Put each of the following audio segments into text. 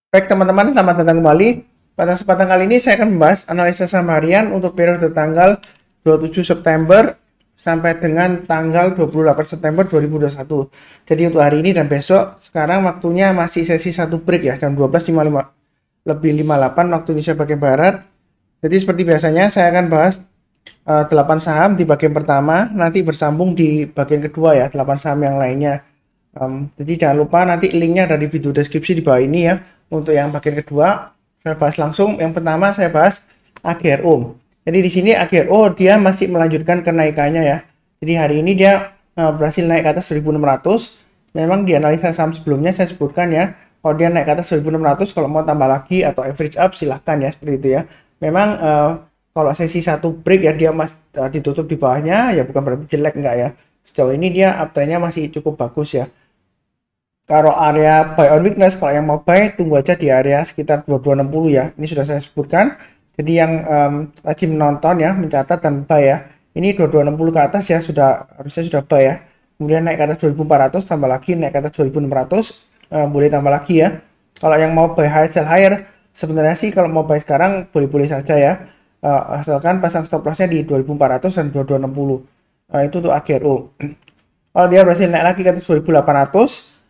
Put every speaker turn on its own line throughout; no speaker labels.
Baik teman-teman, selamat datang kembali. Pada kesempatan kali ini saya akan membahas analisa saham harian untuk periode tanggal 27 September sampai dengan tanggal 28 September 2021. Jadi untuk hari ini dan besok, sekarang waktunya masih sesi 1 break ya, jam 12.55 lebih 58 waktu Indonesia bagian Barat. Jadi seperti biasanya saya akan bahas 8 saham di bagian pertama, nanti bersambung di bagian kedua ya, 8 saham yang lainnya. Jadi jangan lupa nanti linknya ada di video deskripsi di bawah ini ya. Untuk yang bagian kedua, saya bahas langsung. Yang pertama saya bahas AGRO. Jadi di sini AGRO dia masih melanjutkan kenaikannya ya. Jadi hari ini dia berhasil naik ke atas 1600. Memang di analisa saham sebelumnya saya sebutkan ya, kalau dia naik ke atas 1600, kalau mau tambah lagi atau average up silahkan ya, seperti itu ya. Memang kalau sesi 1 break ya dia masih ditutup di bawahnya ya, bukan berarti jelek enggak ya. Sejauh ini dia uptrendnya masih cukup bagus ya. Kalau area buy on weakness, kalau yang mau buy tunggu aja di area sekitar 2260 ya. Ini sudah saya sebutkan. Jadi yang rajin menonton ya, mencatat dan buy ya. Ini 2260 ke atas ya, harusnya sudah buy ya. Kemudian naik ke atas 2400 tambah lagi, naik ke atas 2600 boleh tambah lagi ya. Kalau yang mau buy high sell higher, sebenarnya sih kalau mau buy sekarang boleh-boleh saja ya. Asalkan pasang stop lossnya di 2400 dan 2260. Itu untuk AGRO. Kalau dia berhasil naik lagi ke atas 2800,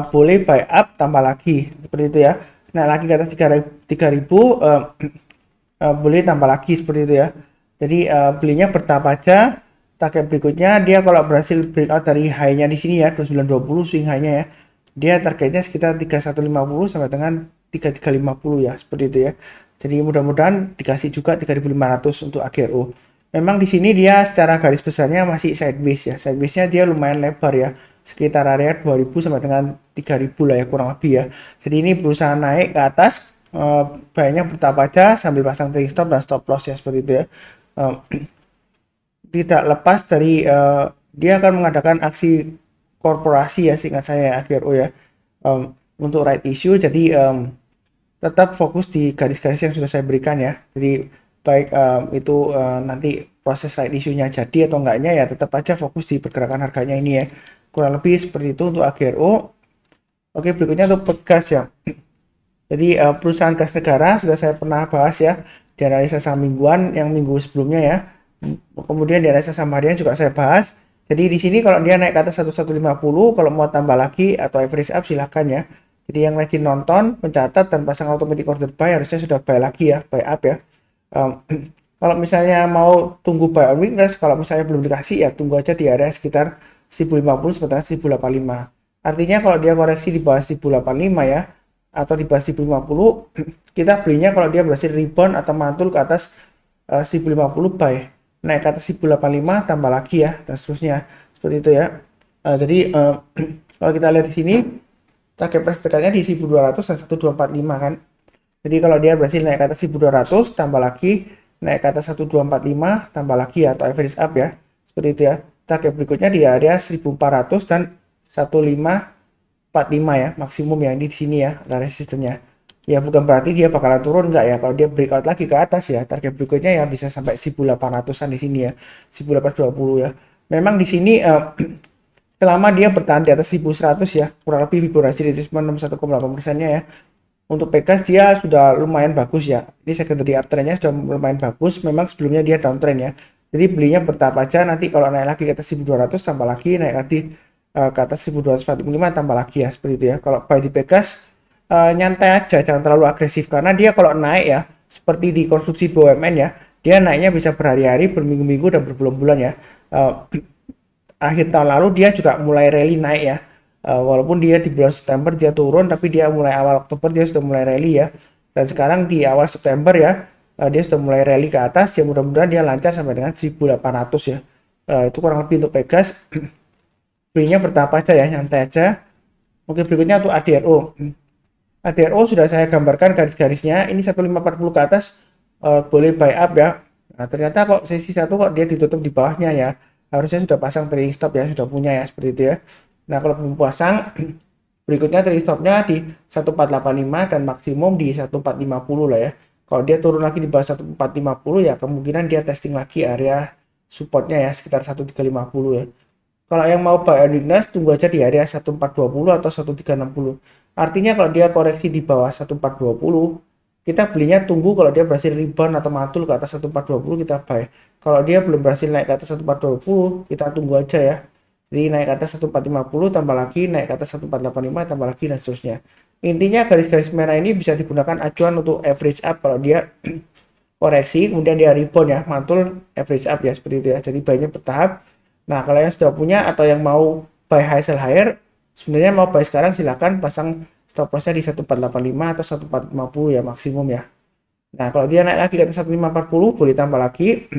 boleh buy up tambah lagi seperti itu ya. Naik lagi ke atas 3000, boleh tambah lagi seperti itu ya. Jadi belinya bertahap aja. Target berikutnya dia kalau berhasil breakout dari high-nya di sini ya, 2920 swing high-nya ya. Dia targetnya sekitar 3150 sampai dengan 3350 ya, seperti itu ya. Jadi mudah-mudahan dikasih juga 3500 untuk AGRO. Memang di sini dia secara garis besarnya masih sideways ya. Sideways-nya dia lumayan lebar ya, sekitar area 2000 sampai dengan 3000 lah ya kurang lebih ya. Jadi ini berusaha naik ke atas, baiknya bertahap aja sambil pasang trailing stop dan stop loss ya, seperti itu ya. Tidak lepas dari dia akan mengadakan aksi korporasi ya, seingat saya AGRO ya, untuk right issue. Jadi tetap fokus di garis-garis yang sudah saya berikan ya. Jadi baik itu nanti proses right issue-nya jadi atau enggaknya ya, tetap aja fokus di pergerakan harganya ini ya. Kurang lebih seperti itu untuk AGRO. Oke, berikutnya untuk Pegas ya. Jadi perusahaan gas negara sudah saya pernah bahas ya di analisa saham mingguan yang minggu sebelumnya ya. Kemudian di analisa saham harian juga saya bahas. Jadi di sini kalau dia naik ke atas 1150, kalau mau tambah lagi atau average up silahkan ya. Jadi yang rajin nonton, mencatat dan pasang automatic order buy harusnya sudah buy lagi ya, buy up ya. Kalau misalnya mau tunggu buy on weakness, kalau misalnya belum dikasih ya tunggu aja di area sekitar 1050 sebentar 1085. Artinya kalau dia koreksi di bawah 1085 ya, atau di bawah 1050, kita belinya kalau dia berhasil rebound atau mantul ke atas 1050 buy, naik ke atas 1085 tambah lagi ya, dan seterusnya seperti itu ya. Jadi kalau kita lihat di sini target price dekatnya di 1200 dan 1245 kan. Jadi kalau dia berhasil naik ke atas 1200 tambah lagi, naik ke atas 1245 tambah lagi ya, atau average up ya, seperti itu ya. Target berikutnya di area 1400 dan 1545 ya, maksimum ya, ini di sini ya ada resistennya. Ya bukan berarti dia bakalan turun enggak ya, kalau dia breakout lagi ke atas ya, target berikutnya ya bisa sampai 1800-an di sini ya, 1820 ya. Memang di sini selama dia bertahan di atas 1100 ya, kurang lebih Fibonacci retracement 61,8%-nya ya. Untuk Pegas dia sudah lumayan bagus ya. Ini secondary uptrendnya sudah lumayan bagus. Memang sebelumnya dia downtrend ya. Jadi belinya bertahap aja, nanti kalau naik lagi ke atas 1200 tambah lagi, naik lagi ke atas 1245 tambah lagi ya, seperti itu ya. Kalau buy di Pegas nyantai aja, jangan terlalu agresif, karena dia kalau naik ya seperti di konstruksi BUMN ya, dia naiknya bisa berhari-hari, berminggu-minggu dan berbulan-bulan ya. Akhir tahun lalu dia juga mulai rally naik ya. Walaupun dia di bulan September dia turun, tapi dia mulai awal Oktober dia sudah mulai rally ya. Dan sekarang di awal September ya, dia sudah mulai rally ke atas ya, mudah-mudahan dia lancar sampai dengan 1800 ya. Itu kurang lebih untuk Pegas. Belinya bertahap aja ya, nyantai aja. Oke, berikutnya untuk ADRO. ADRO sudah saya gambarkan garis-garisnya. Ini 1540 ke atas boleh buy up ya. Nah, ternyata kok sesi 1 kok dia ditutup di bawahnya ya. Harusnya sudah pasang trailing stop ya, sudah punya ya, seperti itu ya. Nah, kalau belum pasang, berikutnya trailing stopnya di 1485 dan maksimum di 1450 lah ya. Kalau dia turun lagi di bawah 1450 ya, kemungkinan dia testing lagi area supportnya ya, sekitar 1350 ya. Kalau yang mau buy on weakness, tunggu aja di area 1420 atau 1360. Artinya kalau dia koreksi di bawah 1420, kita belinya tunggu kalau dia berhasil rebound atau mantul ke atas 1420 kita buy. Kalau dia belum berhasil naik ke atas 1420, kita tunggu aja ya. Jadi naik ke atas 1450 tambah lagi, naik ke atas 1485 tambah lagi dan seterusnya. Intinya garis-garis merah ini bisa digunakan acuan untuk average up kalau dia koreksi kemudian dia rebound ya, mantul average up ya seperti itu ya. Jadi buy-nya bertahap. Nah, kalau yang sudah punya atau yang mau buy high sell higher, sebenarnya mau buy sekarang silakan pasang stop lossnya di 1485 atau 1450 ya maksimum ya. Nah, kalau dia naik lagi ke atas 1540 boleh tambah lagi.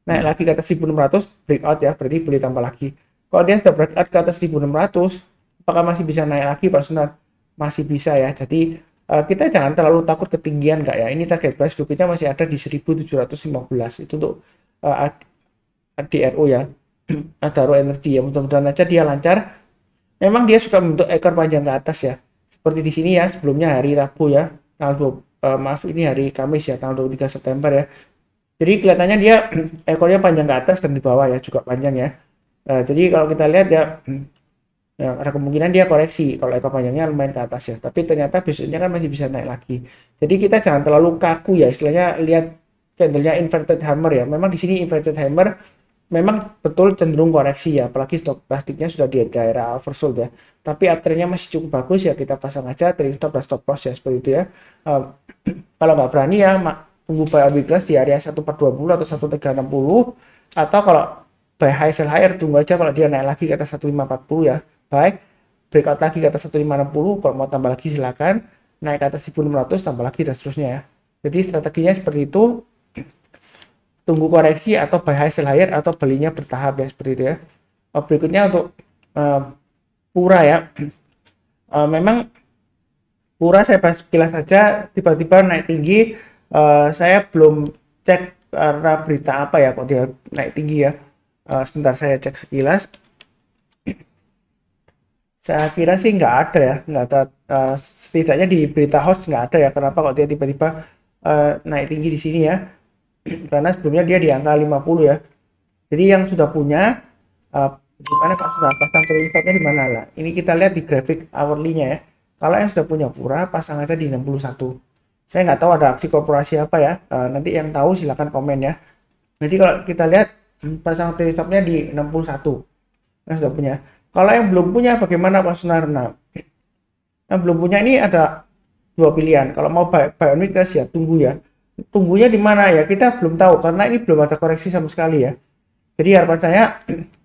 Naik lagi ke atas 1600 breakout ya, berarti boleh tambah lagi. Kalau dia sudah breakout ke atas 1600, apakah masih bisa naik lagi Pak Sunan? Masih bisa ya. Jadi kita jangan terlalu takut ketinggian Kak ya. Ini target price berikutnya masih ada di 1715. Itu untuk DRO ya. Adaro Energy ya. Mudah-mudahan aja dia lancar. Memang dia suka membentuk ekor panjang ke atas ya. Seperti di sini ya, sebelumnya hari Rabu ya. Tanggal 2, maaf ini hari Kamis ya, tanggal 23 September ya. Jadi kelihatannya dia ekornya panjang ke atas dan di bawah ya, juga panjang ya. Jadi kalau kita lihat ya, ya, ada kemungkinan dia koreksi kalau ekor panjangnya lumayan ke atas ya. Tapi ternyata besoknya kan masih bisa naik lagi. Jadi kita jangan terlalu kaku ya, istilahnya lihat candlenya inverted hammer ya. Memang di sini inverted hammer memang betul cenderung koreksi ya, apalagi stok plastiknya sudah di daerah oversold ya. Tapi uptrendnya masih cukup bagus ya, kita pasang aja trailing stop dan stop loss ya seperti itu ya. Kalau nggak berani ya tunggu buy arbitrage di area 1420 atau 1360, atau kalau buy high sell higher tunggu aja kalau dia naik lagi ke atas 1540 ya. Baik, breakout lagi ke atas 1560, kalau mau tambah lagi silakan, naik ke atas 1600 tambah lagi dan seterusnya ya. Jadi strateginya seperti itu, tunggu koreksi atau buy high sell higher atau belinya bertahap ya seperti itu ya. Berikutnya untuk Pura ya. Memang Pura saya bahas sekilas saja, tiba-tiba naik tinggi. Saya belum cek karena berita apa ya kok dia naik tinggi ya. Sebentar saya cek sekilas. Saya kira sih nggak ada ya, nggak ada, setidaknya di berita host nggak ada ya. Kenapa kok dia tiba-tiba naik tinggi di sini ya? Karena sebelumnya dia di angka 50 ya. Jadi yang sudah punya gimana Pak sudah pasang trailing stopnya di mana lah? Ini kita lihat di grafik hourly-nya ya. Kalau yang sudah punya Pura pasang aja di 61. Saya nggak tahu ada aksi korporasi apa ya. Nanti yang tahu silakan komen ya. Nanti kalau kita lihat pasang trailing stopnya di 61. Yang sudah punya. Kalau yang belum punya bagaimana Pak Sunarna? Yang belum punya ini ada dua pilihan. Kalau mau buy on weakness ya tunggu ya. Tunggunya di mana ya? Kita belum tahu karena ini belum ada koreksi sama sekali ya. Jadi harapan saya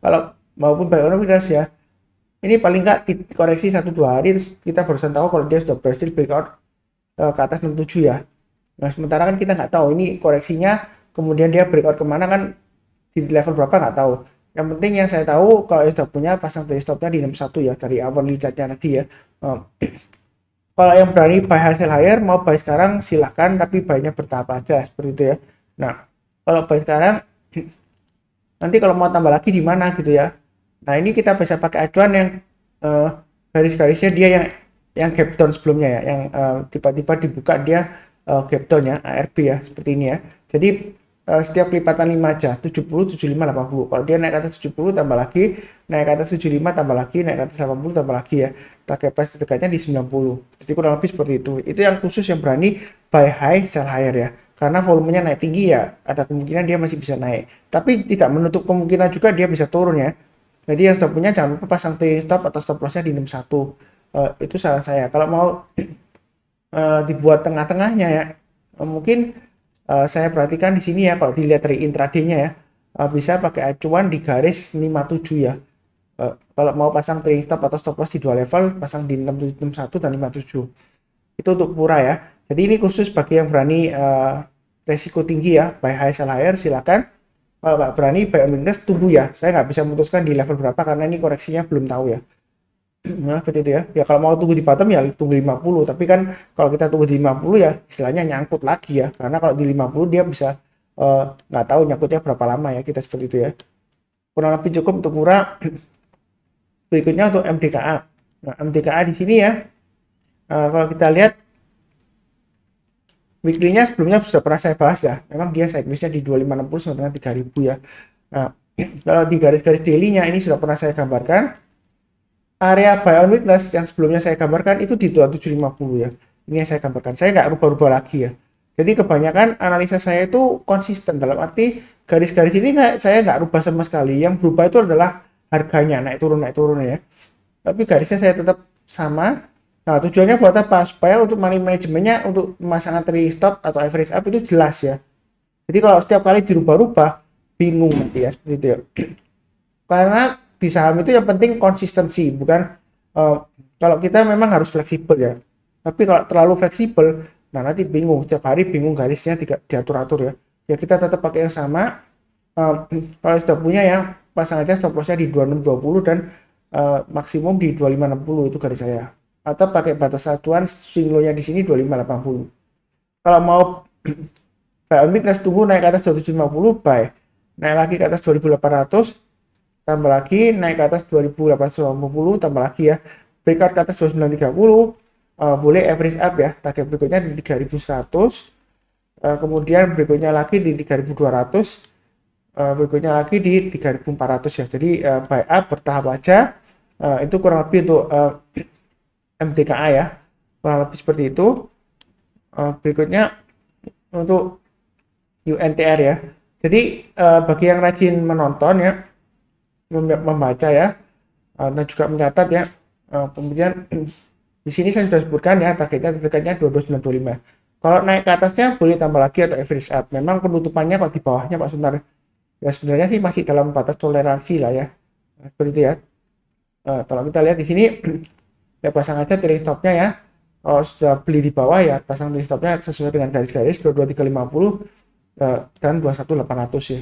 kalau maupun buy on weakness ya, ini paling nggak koreksi 1-2 hari terus kita barusan tahu kalau dia sudah berhasil breakout ke atas 67 ya. Nah sementara kan kita nggak tahu ini koreksinya kemudian dia breakout kemana kan di level berapa nggak tahu. Yang penting yang saya tahu kalau sudah punya pasang trailing stopnya di 61 ya dari hourly chartnya nanti ya. Kalau yang berani buy high sell higher mau buy sekarang silahkan, tapi buy-nya bertahap aja seperti itu ya. Nah kalau buy sekarang nanti kalau mau tambah lagi di mana gitu ya. Nah ini kita bisa pakai acuan yang garis-garisnya dia yang gap down sebelumnya ya, yang tiba-tiba dibuka dia gap down ya, ARB ya seperti ini ya. Jadi setiap lipatan 5 aja, 70, 75, 80. Kalau dia naik ke atas 70 tambah lagi, naik ke atas 75 tambah lagi, naik ke atas 80 tambah lagi ya. Target price terdekatnya di 90. Jadi kurang lebih seperti itu. Itu yang khusus yang berani buy high sell higher ya. Karena volumenya naik tinggi ya, ada kemungkinan dia masih bisa naik. Tapi tidak menutup kemungkinan juga dia bisa turun ya. Jadi yang sudah punya jangan lupa pasang trailing stop atau stop lossnya di 61. Itu saran saya. Kalau mau dibuat tengah-tengahnya ya, mungkin saya perhatikan di sini ya, kalau dilihat dari intraday-nya ya, bisa pakai acuan di garis 57 ya. Kalau mau pasang trailing stop atau stop loss di dua level, pasang di 61 dan 57. Itu untuk Pura ya. Jadi ini khusus bagi yang berani resiko tinggi ya, buy high sell higher silakan. Kalau nggak berani buy on weakness tunggu ya. Saya nggak bisa memutuskan di level berapa karena ini koreksinya belum tahu ya. Nah, seperti itu ya. Ya kalau mau tunggu di bottom ya tunggu 50, tapi kan kalau kita tunggu di 50 ya istilahnya nyangkut lagi ya. Karena kalau di 50 dia bisa nggak tahu nyangkutnya berapa lama ya, kita seperti itu ya. Kurang lebih cukup untuk Pura. Berikutnya untuk MDKA. Nah, MDKA di sini ya. Kalau kita lihat weekly-nya sebelumnya sudah pernah saya bahas ya. Memang dia sideways-nya di 2560 sampai dengan 3000 ya. Nah, kalau di garis-garis daily-nya ini sudah pernah saya gambarkan. area buy on weakness yang sebelumnya saya gambarkan itu di 2750 ya. Ini yang saya gambarkan. Saya nggak rubah-rubah lagi ya. Jadi kebanyakan analisa saya itu konsisten, dalam arti garis-garis ini saya nggak rubah sama sekali. Yang berubah itu adalah harganya naik turun ya. Tapi garisnya saya tetap sama. Nah, tujuannya buat apa? Supaya untuk money manajemennya, untuk pemasangan trailing stop atau average up itu jelas ya. Jadi kalau setiap kali dirubah-rubah bingung nanti ya, seperti itu ya. Karena di saham itu yang penting konsistensi, bukan kalau kita memang harus fleksibel ya. Tapi kalau terlalu fleksibel, nah nanti bingung, setiap hari bingung garisnya tidak diatur-atur ya. Ya kita tetap pakai yang sama. Kalau sudah punya ya, pasang aja stop lossnya di 2620 dan maksimum di 2560 itu garis saya. Atau pakai batas satuan swing low-nya di sini 2580. Kalau mau buy on weakness, tunggu naik ke atas 2750 buy. Naik lagi ke atas 2800, tambah lagi naik ke atas 2850, tambah lagi ya. Breakout ke atas 2930, boleh average up ya. Target berikutnya di 3100. Kemudian berikutnya lagi di 3200, berikutnya lagi di 3400 ya. Jadi buy up bertahap aja. Itu kurang lebih untuk MTKA ya, kurang lebih seperti itu. Berikutnya untuk UNTR ya. Jadi bagi yang rajin menonton ya, membaca ya, dan juga mencatat ya, kemudian di sini saya sudah sebutkan ya, targetnya 22925. Kalau naik ke atasnya boleh tambah lagi atau average up. Memang penutupannya kalau di bawahnya Pak Suntar ya sebenarnya sih masih dalam batas toleransi lah ya, seperti itu ya. Kalau kita lihat di sini ya pasang aja trailing stopnya ya. Kalau sudah beli di bawah ya pasang trailing stopnya sesuai dengan garis-garis 22350 dan 21800 ya.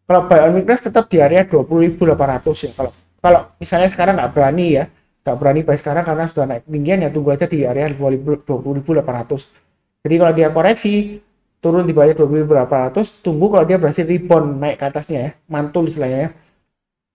Kalau buy on weakness tetap di area 20.800 ya. Kalau misalnya sekarang nggak berani buy sekarang karena sudah naik tinggian ya, tunggu aja di area 20.800. Jadi kalau dia koreksi turun di bawah 20.800, tunggu kalau dia berhasil rebound naik ke atasnya ya, mantul istilahnya ya.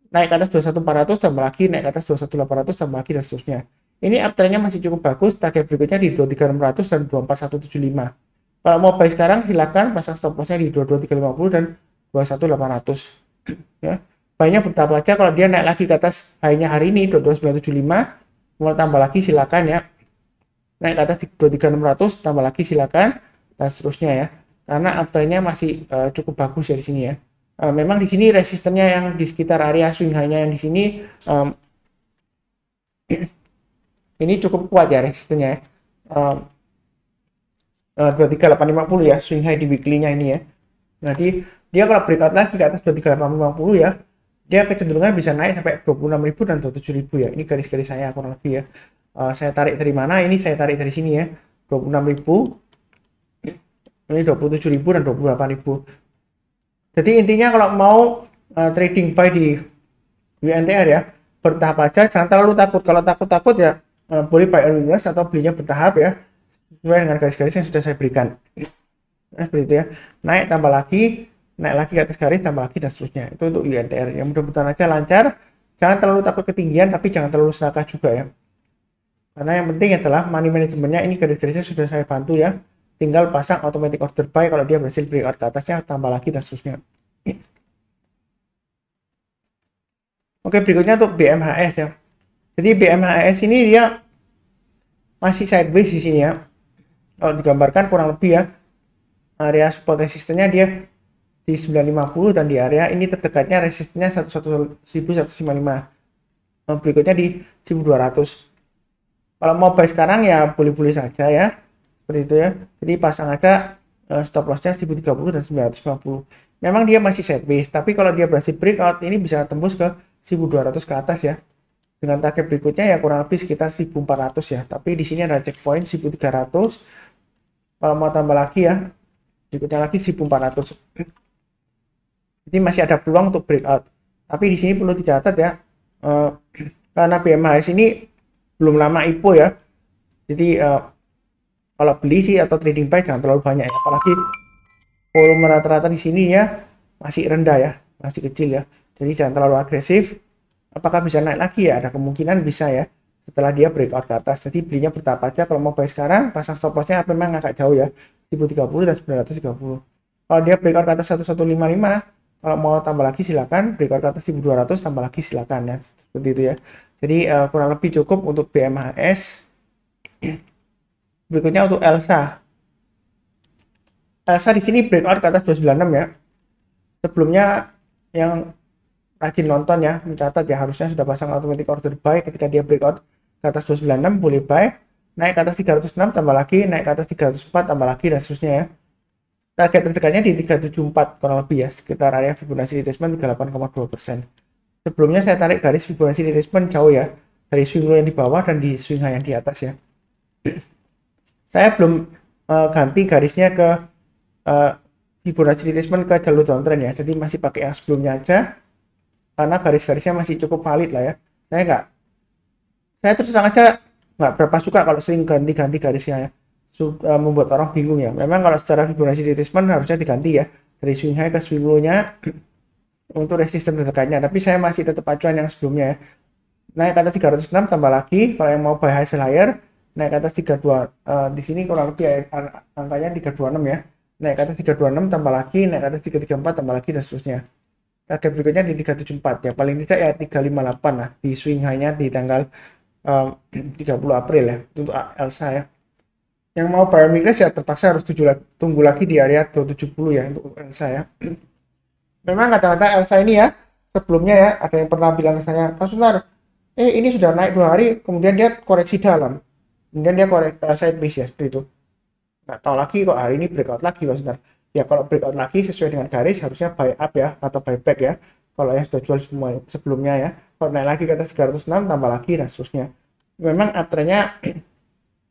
Naik ke atas 21.400 tambah lagi, naik ke atas 21.800 tambah lagi dan seterusnya. Ini uptrendnya masih cukup bagus, target berikutnya di 23.600 dan 24.175. Kalau mau buy sekarang silakan pasang stop lossnya di 22.350 dan 21.800 ya. Buy-nya bertahap aja, kalau dia naik lagi ke atas high-nya hari ini 22.975, mau tambah lagi silakan ya. Naik ke atas 23.600 tambah lagi silakan dan seterusnya ya. Karena uptrendnya masih cukup bagus ya di sini ya. Memang di sini resistennya yang di sekitar area swing high-nya yang di sini ini cukup kuat ya resistennya ya. 23850 ya swing high di weekly-nya ini ya. Jadi dia kalau breakout lagi ke atas 23850 ya, dia kecenderungan bisa naik sampai 26.000 dan 27.000 ya. Ini garis-garis saya kurang lebih ya. Saya tarik dari mana? Ini saya tarik dari sini ya. 26.000, ini 27.000 dan 28.000. Jadi intinya kalau mau trading buy di UNTR ya, bertahap aja, jangan terlalu takut. Kalau takut ya boleh buy on weakness atau belinya bertahap ya, sesuai dengan garis-garis yang sudah saya berikan. Nah, seperti itu ya. Naik tambah lagi, naik lagi ke atas garis tambah lagi dan seterusnya. Itu untuk UNTR. Yang mudah-mudahan aja lancar. Jangan terlalu takut ketinggian, tapi jangan terlalu serakah juga ya. Karena yang penting adalah money manajemennya, ini garis-garisnya sudah saya bantu ya. Tinggal pasang automatic order buy kalau dia berhasil breakout ke atasnya, tambah lagi dan seterusnya. Oke, berikutnya untuk BMHS ya. Jadi BMHS ini dia masih sideways di sini ya. Kalau digambarkan kurang lebih ya, area support resistennya dia di 950 dan di area ini terdekatnya resistennya 1155. Berikutnya di 1200. Kalau mau buy sekarang ya boleh-boleh saja ya, seperti itu ya. Jadi pasang aja stop lossnya 1030 dan 950. Memang dia masih sideways, tapi kalau dia berhasil breakout ini bisa tembus ke 1200 ke atas ya. Dengan target berikutnya ya kurang lebih sekitar 1400 ya. Tapi di sini ada checkpoint 1300. Kalau mau tambah lagi ya, berikutnya lagi 1400. Jadi masih ada peluang untuk breakout. Tapi di sini perlu dicatat ya, karena BMHS ini belum lama IPO ya. Jadi kalau beli sih atau trading buy jangan terlalu banyak ya. Apalagi volume rata-rata di sini ya masih rendah ya, masih kecil ya. Jadi jangan terlalu agresif. Apakah bisa naik lagi ya? Ada kemungkinan bisa ya setelah dia breakout ke atas. Jadi belinya bertahap aja. Kalau mau buy sekarang pasang stop lossnya memang agak jauh ya, 1030 dan 930. Kalau dia breakout ke atas 1155, kalau mau tambah lagi silakan. Breakout ke atas 1200 tambah lagi silakan ya, seperti itu ya. Jadi kurang lebih cukup untuk BMHS. Berikutnya untuk Elsa. Elsa di sini breakout ke atas 296 ya. Sebelumnya yang rajin nonton ya, mencatat ya, harusnya sudah pasang automatic order buy ketika dia breakout ke atas 296, boleh buy, naik ke atas 306 tambah lagi, naik ke atas 304 tambah lagi, dan seterusnya ya. Target terdekatnya di 374 kurang lebih ya, sekitar area Fibonacci retracement 38,2%. Sebelumnya saya tarik garis Fibonacci retracement jauh ya, dari swing low yang di bawah dan di swing high yang di atas ya. Saya belum ganti garisnya ke Fibonacci retracement ke jalur downtrend ya, jadi masih pakai yang sebelumnya aja, karena garis-garisnya masih cukup valid lah ya. Saya terus terang aja nggak berapa suka kalau sering ganti-ganti garisnya ya. Membuat orang bingung ya. Memang kalau secara Fibonacci retracement harusnya diganti ya, dari swing high ke swing low-nya untuk resisten terdekatnya, tapi saya masih tetap acuan yang sebelumnya ya. Naik ke atas 306 tambah lagi, kalau yang mau buy high sell higher, naik ke atas 32, di sini kurang lebih angkanya 326 ya. Naik ke atas 326 tambah lagi, naik ke atas 334 tambah lagi, dan seterusnya. Target berikutnya di 374 ya, paling tidak ya 358 lah di swing high-nya di tanggal 30 April ya, untuk Elsa ya. Yang mau buy migrate ya terpaksa harus tunggu lagi di area 270 ya untuk Elsa ya. Memang kata-kata Elsa ini ya, sebelumnya ya, ada yang pernah bilang ke saya, Pak Sunar, ini sudah naik 2 hari, kemudian dia koreksi dalam. Kemudian dia sideways ya, seperti itu. Nggak tahu lagi kok hari ini breakout lagi, Pak Sunar. Ya kalau breakout lagi sesuai dengan garis, harusnya buy up ya, atau buy back ya. Kalau yang sudah jual semua sebelumnya ya. Kalau naik lagi ke atas 306, tambah lagi, dan seterusnya. Memang uptrendnya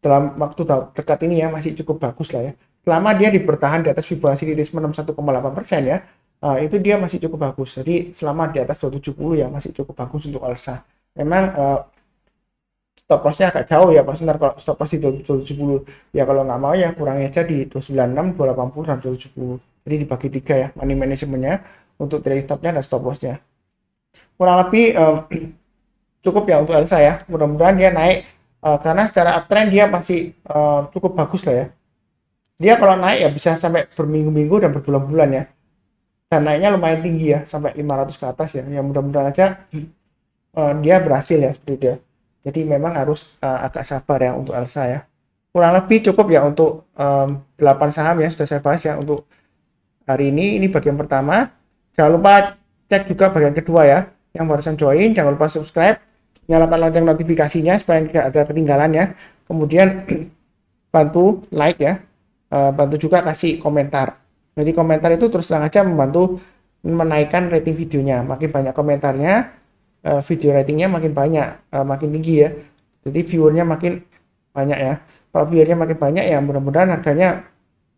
dalam waktu dekat ini ya, masih cukup bagus lah ya. Selama dia bertahan di atas Fibonacci retracement 61,8% ya, itu dia masih cukup bagus. Jadi selama di atas 270 ya masih cukup bagus untuk Elsa. Memang stop lossnya agak jauh ya Pak Sunar, kalau stop loss di 270 ya, kalau nggak mau ya kurangi aja di 296, 280, dan 270. Jadi dibagi 3 ya money managementnya untuk trailing stopnya dan stop lossnya. Kurang lebih cukup ya untuk Elsa ya. Mudah-mudahan dia naik karena secara uptrend dia masih cukup bagus lah ya. Dia kalau naik ya bisa sampai berminggu-minggu dan berbulan-bulan ya. Dan naiknya lumayan tinggi ya, sampai 500 ke atas ya. Ya mudah-mudahan aja dia berhasil ya seperti itu ya. Jadi memang harus agak sabar ya untuk Elsa ya. Kurang lebih cukup ya untuk 8 saham ya, sudah saya bahas ya untuk hari ini. Ini bagian pertama. Jangan lupa cek juga bagian kedua ya. Yang barusan join, jangan lupa subscribe, nyalakan lonceng notifikasinya supaya tidak ada ketinggalan ya. Kemudian bantu like ya, bantu juga kasih komentar. Jadi komentar itu terus terang aja membantu menaikkan rating videonya. Makin banyak komentarnya, video ratingnya makin banyak, makin tinggi ya. Jadi viewernya makin banyak ya. Kalau viewernya makin banyak ya mudah-mudahan harganya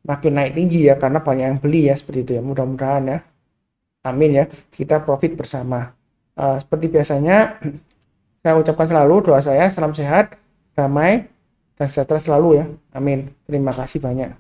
makin naik tinggi ya, karena banyak yang beli ya, seperti itu ya. Mudah-mudahan ya. Amin ya. Kita profit bersama. Seperti biasanya saya ucapkan selalu doa saya, salam sehat, damai, dan sejahtera selalu ya. Amin. Terima kasih banyak.